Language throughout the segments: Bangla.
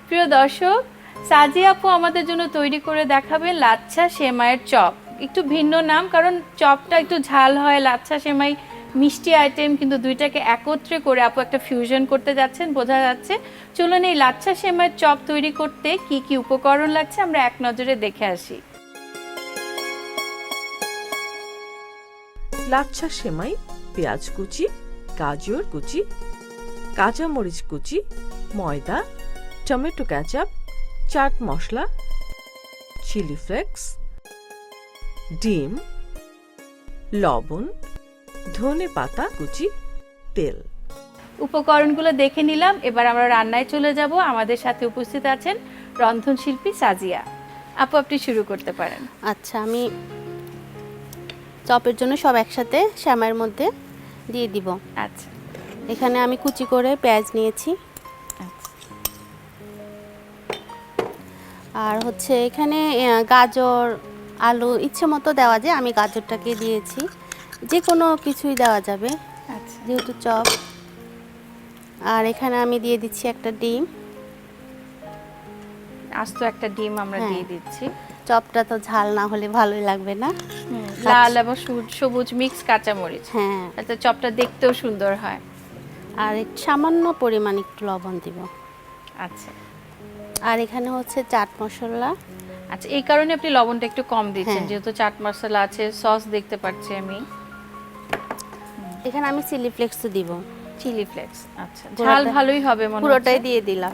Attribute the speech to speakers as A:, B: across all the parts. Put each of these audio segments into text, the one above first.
A: প্রিয় দর্শক, সাজিয়া আপু আমাদের জন্য তৈরি করে দেখাবেন লাচ্ছা সেমাইয়ের চপ। একটু ভিন্ন নাম, কারণ চপটা একটু ঝাল হয়, লাচ্ছা সেমাই মিষ্টি আইটেম, কিন্তু দুইটাকে একত্রে করে আপু একটা ফিউশন করতে যাচ্ছেন বোঝা যাচ্ছে। চলুন এই লাচ্ছা সেমাইয়ের চপ তৈরি করতে কি কি উপকরণ লাগছে আমরা এক নজরে দেখে আসি।
B: লাচ্ছা সেমাই, পেঁয়াজ কুচি, গাজর কুচি, কাঁচামরিচ কুচি, ময়দা, tomato ketchup, chaat masala, chilli flakes, ডিম, লবণ, ধনে পাতা কুচি, তেল।
A: উপকরণগুলো দেখে নিলাম, এবার আমরা রান্নায় চলে যাব। আমাদের সাথে উপস্থিত আছেন রন্ধনশিল্পী সাজিয়া আপু, আপনি শুরু করতে পারেন।
C: আচ্ছা, আমি চপের জন্য সব একসাথে সেমাইয়ের মধ্যে দিয়ে দিব।
A: আচ্ছা
C: এখানে আমি কুচি করে পেঁয়াজ নিয়েছি,
A: আচ্ছা
C: আর হচ্ছে এখানে গাজর, আলু ইচ্ছে মতো দেওয়া যায়। আমি গাজরটাকে দিয়েছি, যে কোনো কিছুই দেওয়া যাবে
A: আচ্ছা
C: যেহেতু চপ। আর এখানে আমি দিয়ে দিচ্ছি একটা ডিম।
A: আস্ত একটা ডিম আমরা
C: হ্যাঁ।
A: দিয়ে দিচ্ছি।
C: চপটা তো ঝাল না হলে ভালোই লাগবে না।
A: লাল এবং সবুজ মিক্স কাঁচামরিচ,
C: হ্যাঁ,
A: যাতে চপটা দেখতেও সুন্দর হয়।
C: আর একটু সামান্য পরিমাণ একটু লবণ দিব।
A: আচ্ছা
C: আর এখানে হচ্ছে চাট মশলা।
A: আচ্ছা, এই কারণে আপনি লবণটা একটু কম দিচ্ছেন,
C: হ্যাঁ।
A: যেহেতু চাট মশলা আছে, সস দেখতে পাচ্ছি আমি।
C: এখানে আমি চিলি ফ্লেক্সও দিব।
A: চিলি ফ্লেক্স, আচ্ছা ঝাল
C: পুরোটা-
A: ভালোই হবে মনে হচ্ছে।
C: পুরোটাই দিয়ে দিলাম।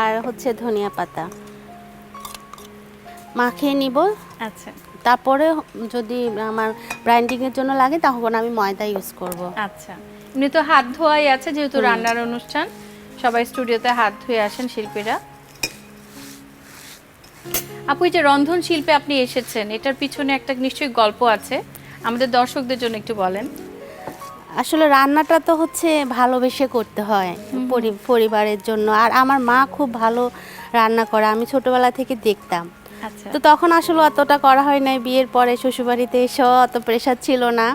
C: আর হচ্ছে ধনিয়া পাতা মাখিয়ে নিব।
A: আচ্ছা
C: তারপরে যদি আমার ব্রাইন্ডিং এর জন্য লাগে তখন আমি ময়দা ইউজ করব।
A: আচ্ছা, এমনি তো হাত ধোয়াই আছে, যেহেতু রান্নার অনুষ্ঠান, সবাই স্টুডিওতে হাত ধুয়ে আসেন শিল্পীরা। আপু, এই যে রন্ধন শিল্পে আপনি এসেছেন, এটার পিছনে একটা নিশ্চয়ই গল্প আছে, আমাদের দর্শকদের জন্য একটু বলেন।
C: আসলে রান্নাটা তো হচ্ছে ভালোবেসে করতে হয় পরিবারের জন্য। আর আমার মা খুব ভালো রান্না করে, আমি ছোটবেলা থেকে দেখতাম।
A: আচ্ছা
C: তো তখন আসলে অতটা করা হয় নাই। বিয়ের পরে শ্বশুরবাড়িতে এসেও অত প্রেশার ছিল না।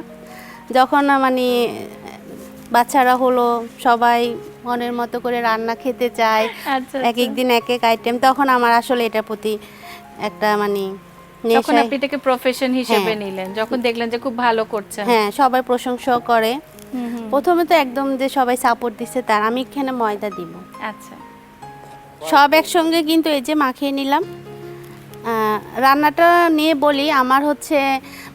C: যখন মানে বাচ্চারা হলো, সবাই মনের মতো করে রান্না খেতে চায়,
A: আচ্ছা
C: এক এক দিন এক এক আইটেম, তখন আমার আসলে এটার প্রতি একটা মানে
A: তখন
C: নেশায়।
A: আপনি এটাকে প্রফেশন হিসেবে
C: হ্যাঁ।
A: নিলেন, যখন দেখলেন যে খুব ভালো করছেন।
C: হ্যাঁ, সবাই প্রশংসাও করে।
A: হুম হুম।
C: প্রথমে তো একদম যে সবাই সাপোর্ট দিচ্ছে তার, আমি এখানে ময়দা দিব
A: আচ্ছা
C: সব একসঙ্গে, কিন্তু এই যে মাখিয়ে নিলাম। রান্নাটা নিয়ে বলি, আমার হচ্ছে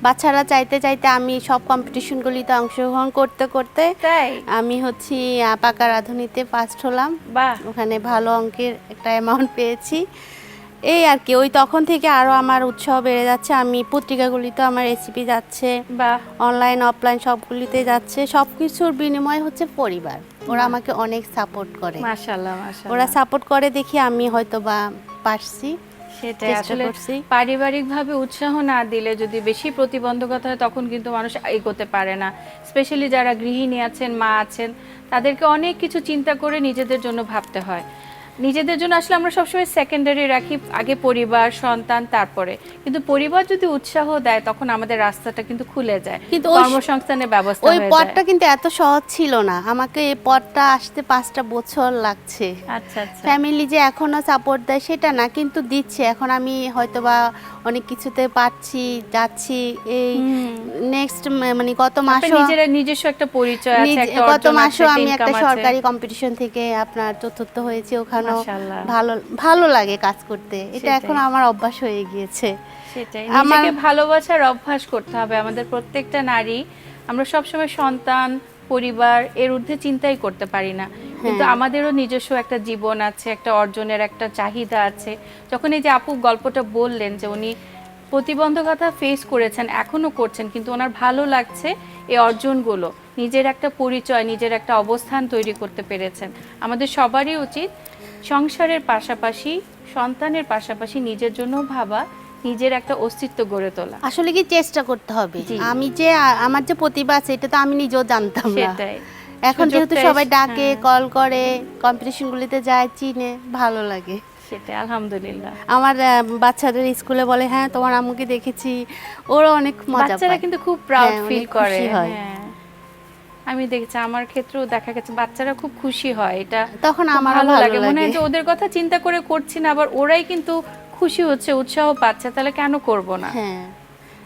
C: বাচ্চারা চাইতে চাইতে আমি সব কম্পিটিশনগুলিতে অংশগ্রহণ করতে করতে
A: তাই,
C: আমি হচ্ছে পাকা রাঁধুনিতে ফার্স্ট হলাম।
A: বাহ
C: ওখানে ভালো অঙ্কের একটা অ্যামাউন্ট পেয়েছি। এই আর কি, ওই তখন থেকে আরও আমার উৎসাহ বেড়ে যাচ্ছে। আমি পত্রিকাগুলিতে আমার রেসিপি যাচ্ছে,
A: বাহ
C: অনলাইন অফলাইন সবগুলিতে যাচ্ছে। সব কিছুর বিনিময় হচ্ছে পরিবার, ওরা আমাকে অনেক সাপোর্ট করে।
A: মাশাআল্লাহ
C: ওরা
A: মাশাআল্লাহ।
C: সাপোর্ট করে দেখি আমি হয়তো বা পারছি।
A: সেটাই,
C: চেষ্টা
A: আসলে
C: করছি।
A: পারিবারিকভাবে উৎসাহ না দিলে, যদি বেশি প্রতিবন্ধকতা হয়, তখন কিন্তু মানুষ এগোতে পারে না। স্পেশালি যারা গৃহিণী আছেন, মা আছেন, তাদেরকে অনেক কিছু চিন্তা করে নিজেদের জন্য ভাবতে হয়। নিজেদের জন্য আসলে আমরা সবসময় সেকেন্ডারি রাখি, আগে পরিবার সন্তান তারপরে, কিন্তু পরিবার যদি উৎসাহ দেয় তখন আমাদের রাস্তাটা কিন্তু খুলে যায়,
C: কিন্তু
A: কর্মসংস্থানের ব্যবস্থা
C: ওই
A: হয়ে
C: পথটা
A: যায়।
C: কিন্তু এত সহজ ছিল না। আমাকে এই পথটা আসতে 5টা বছর লাগছে।
A: আচ্ছা আচ্ছা
C: ফ্যামিলি যে এখনো সাপোর্ট দেয় সেটা না, কিন্তু দিচ্ছে। এখন আমি হয়তোবা অনেক কিছুতে পারছি, যাচ্ছি। এই নেক্সট মানে গত মাসও
A: নিজস্ব একটা পরিচয় আছে, একটা
C: গত
A: অর্জন আছে,
C: মাসও
A: একটা
C: আমি
A: ইনকাম
C: একটা
A: আছে।
C: সরকারি কম্পিটিশন থেকে আপনার চতুর্থ হয়েছে। ওখানেও
A: মাশাআল্লাহ।
C: ভালো ভালো লাগে কাজ করতে। এটা
A: সেটাই।
C: এখন আমার অভ্যাস হয়ে গিয়েছে।
A: সেটাই,
C: আমার-
A: নিজেকে ভালোবাসার অভ্যাস করতে হবে। আমাদের প্রত্যেকটা নারী, আমরা সবসময় সন্তান পরিবার এর ঊর্ধ্বে চিন্তাই করতে পারি না, কিন্তু আমাদেরও নিজস্ব একটা জীবন আছে, একটা অর্জনের একটা চাহিদা আছে। যখন এই যে আপু গল্পটা বললেন যে উনি প্রতিবন্ধকতা ফেস করেছেন, এখনো করছেন, কিন্তু ওনার ভালো লাগছে এই অর্জনগুলো, নিজের একটা পরিচয়, নিজের একটা অবস্থান তৈরি করতে পেরেছেন। আমাদের সবারই উচিত সংসারের পাশাপাশি, সন্তানের পাশাপাশি নিজের জন্য ভাবা, নিজের একটা অস্তিত্ব গড়ে তোলা।
C: আসলে কি চেষ্টা করতে হবে।
A: জি।
C: আমি যে আমার যে প্রতিভা আছে এটা তো আমি নিজেও জানতাম না।
A: সেটাই,
C: এখন যেহেতু
A: সুযোগটা
C: সবাই ডাকে,
A: হ্যাঁ।
C: কল করে, কম্পিটিশনগুলিতে যায়, চিনে, ভালো লাগে।
A: সেটাই, আলহামদুলিল্লাহ।
C: আমার বাচ্চাদের স্কুলে বলে, হ্যাঁ তোমার আম্মুকে দেখেছি, ওরা অনেক মজা
A: বাচ্চারা
C: পায়।
A: কিন্তু খুব প্রাউড
C: হ্যাঁ,
A: ফিল
C: অনেক
A: করে।
C: খুশি হয়।
A: হ্যাঁ। আমি দেখেছি আমার ক্ষেত্রেও দেখা গেছে বাচ্চারা খুব খুশি হয়, এটা
C: তখন
A: খুব
C: আমারও
A: ভালো
C: ভালো
A: লাগে, মনে হয়
C: লাগে।
A: যে ওদের কথা চিন্তা করে করছি না, আবার ওরাই কিন্তু খুশি হচ্ছে, উৎসাহ পাচ্ছে, তাহলে কেন করব না?
C: হ্যাঁ,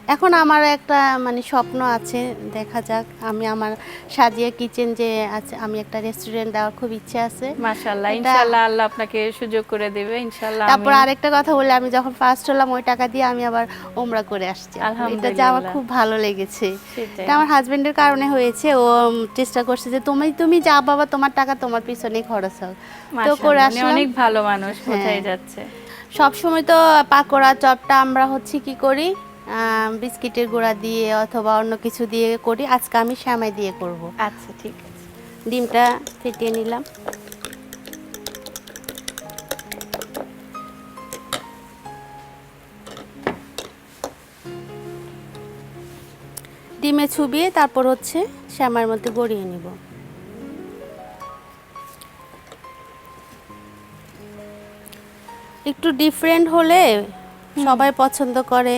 C: এখন আমার একটা মানে স্বপ্ন আছে, দেখা যাক। আমি আমার সাজিয়া কিচেন যে আছে, আমি একটা রেস্টুরেন্ট দেওয়ার খুব ইচ্ছে আছে।
A: মাশাআল্লাহ,
C: এটা-
A: ইনশাআল্লাহ আল্লাহ আপনাকে সুযোগ করে দেবে ইনশাআল্লাহ।
C: তারপর
A: আমি
C: আরেকটা কথা বলে, আমি যখন ফার্স্ট হলাম ওই টাকা দিয়ে আমি আবার ওমরা করে আসছি। এটা যে আমার
A: আলহামদুলিল্লাহ।
C: খুব ভালো লেগেছে।
A: সেটাই।
C: এটা আমার হাজবেন্ডের কারণে হয়েছে। ও চেষ্টা করছে যে তুমি যা বাবা, তোমার টাকা তোমার পিছনেই খরচ হোক, তো করে
A: মাশাআল্লাহ, উনি
C: আসলাম।
A: অনেক ভালো মানুষ,
C: হ্যাঁ।
A: কোথায় যাচ্ছে।
C: সব সময় তো পাকোড়া চপটা আমরা হচ্ছে কি করি, বিস্কিটের গুঁড়া দিয়ে অথবা অন্য কিছু দিয়ে করি। আজকে আমি সেমাই দিয়ে করব।
A: আচ্ছা ঠিক আছে।
C: ডিমটা ফেটিয়ে নিলাম। ডিমে চুবিয়ে তারপর হচ্ছে সেমাইয়ের মধ্যে গড়িয়ে নিব। একটু ডিফারেন্ট হলে সবাই পছন্দ করে।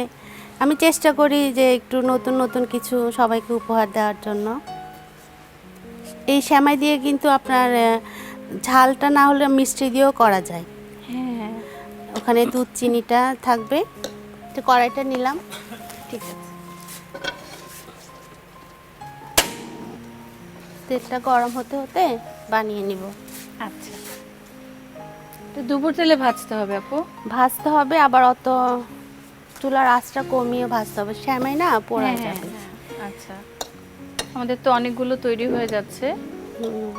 C: আমি চেষ্টা করি যে একটু নতুন নতুন কিছু সবাইকে উপহার দেওয়ার জন্য। এই সেমাই দিয়ে কিন্তু আপনার ঝালটা না হলে মিষ্টি দিয়েও করা যায়।
A: হ্যাঁ
C: ওখানে দুধ চিনিটা থাকবে। তো কড়াইটা নিলাম,
A: ঠিক আছে।
C: তেলটা গরম হতে হতে বানিয়ে নিব।
A: আচ্ছা, তো দুপুর তেলে ভাজতে হবে আপু?
C: ভাজতে হবে, আবার অত চুলার আঁচটা কমিয়ে ভাজতে হবে, সেমাই না পোড়া
A: হ্যাঁ,
C: যাবে।
A: হ্যাঁ, আচ্ছা। আমাদের তো অনেকগুলো তৈরি হয়ে যাচ্ছে।
C: হুম।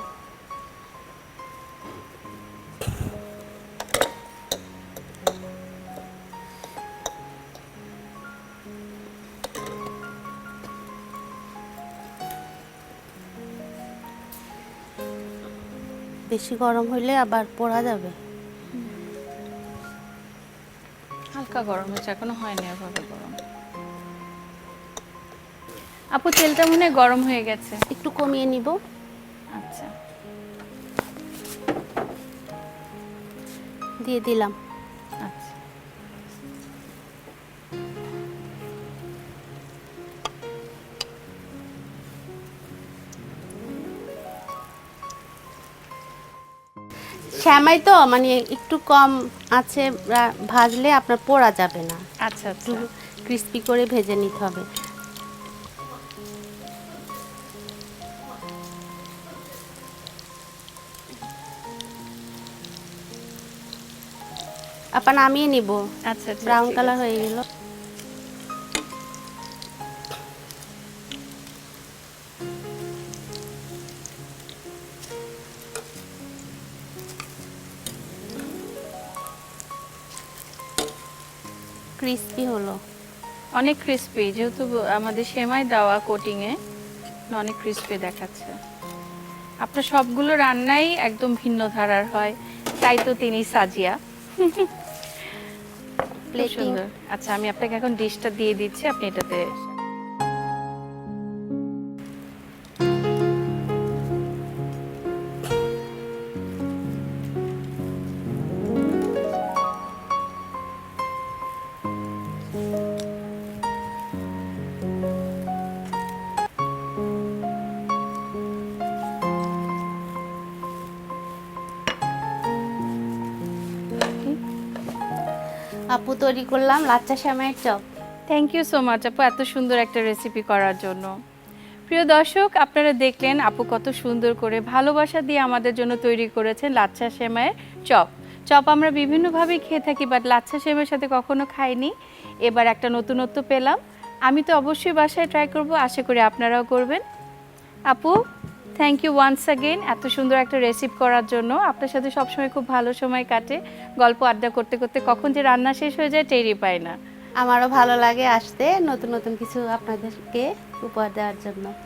C: বেশি গরম হইলে আবার পোড়া যাবে।
A: হালকা গরম হয়েছে, এখনো হয়নি এভাবে গরম। আপু তেলটা মনে হয় গরম হয়ে গেছে।
C: একটু কমিয়ে নিব।
A: আচ্ছা,
C: দিয়ে দিলাম।
A: আচ্ছা।
C: সেমাই তো মানে একটু কম আছে ভাজলে আপনার পোড়া যাবে না,
A: আচ্ছা
C: একটু
A: আচ্ছা।
C: ক্রিস্পি করে ভেজে নিতে হবে। আপা নামিয়ে নিব।
A: আচ্ছা আচ্ছা,
C: ব্রাউন
A: ঠিক
C: কালার
A: আছে।
C: হয়ে গেল। ক্রিস্পি হলো।
A: অনেক ক্রিস্পি, যেহেতু আমাদের সেমাই দেওয়া কোটিংয়ে, অনেক ক্রিস্পি দেখাচ্ছে। আপনার সবগুলো রান্নাই একদম ভিন্ন ধারার হয়, তাই তো তিনি সাজিয়া। খুব
C: Plating.
A: সুন্দর। আচ্ছা, আমি আপনাকে এখন ডিশটা দিয়ে দিচ্ছি, আপনি এটাতে
C: আপু তৈরি করলাম লাচ্চা সেমাইয়ের chop.
A: Thank you so much আপু, এত সুন্দর একটা রেসিপি করার জন্য। প্রিয় দর্শক, আপনারা দেখলেন আপু কত সুন্দর করে ভালোবাসা দিয়ে আমাদের জন্য তৈরি করেছেন লাচ্ছা সেমাইয়ের চপ। চপ আমরা বিভিন্নভাবে খেয়ে থাকি, বাট লাচ্ছা সেমাইয়ের সাথে কখনো খাইনি। এবার একটা নতুনত্ব পেলাম। আমি তো অবশ্যই বাসায় ট্রাই করব, আশা করি আপনারাও করবেন। আপু, থ্যাংক ইউ ওয়ান্স অ্যাগেন এত সুন্দর একটা রেসিপি করার জন্য। আপনার সাথে সবসময় খুব ভালো সময় কাটে, গল্প আড্ডা করতে করতে কখন যে রান্না শেষ হয়ে যায় টেরই পায় না।
C: আমারও ভালো লাগে আসতে, নতুন নতুন কিছু আপনাদেরকে উপহার দেওয়ার জন্য।